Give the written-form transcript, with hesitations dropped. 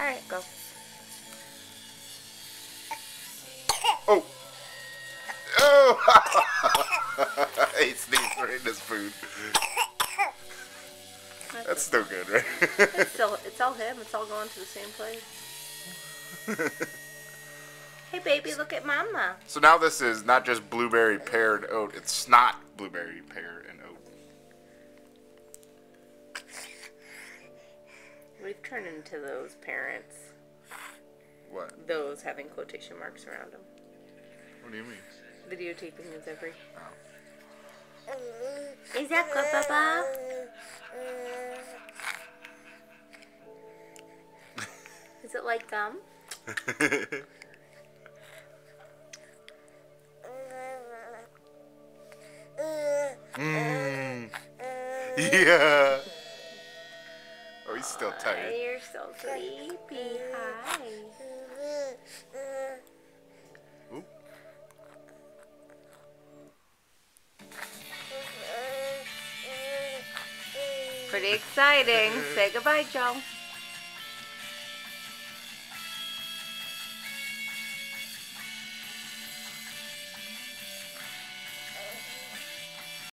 Alright, go. Oh! Oh! He sneezed right in his food. That's still good, right? It's all him. It's all going to the same place. Hey, baby, look at Mama. So now this is not just blueberry, pear, and oat. It's snot blueberry, pear, and oat. We've turned into those parents. What? Those having quotation marks around them. What do you mean? Videotaping is every. Oh. Is that good, Papa? Is it like gum? Yeah. Oh, he's still tired. You're so sleepy. Hi. Oop. Pretty exciting. Say goodbye, Joe.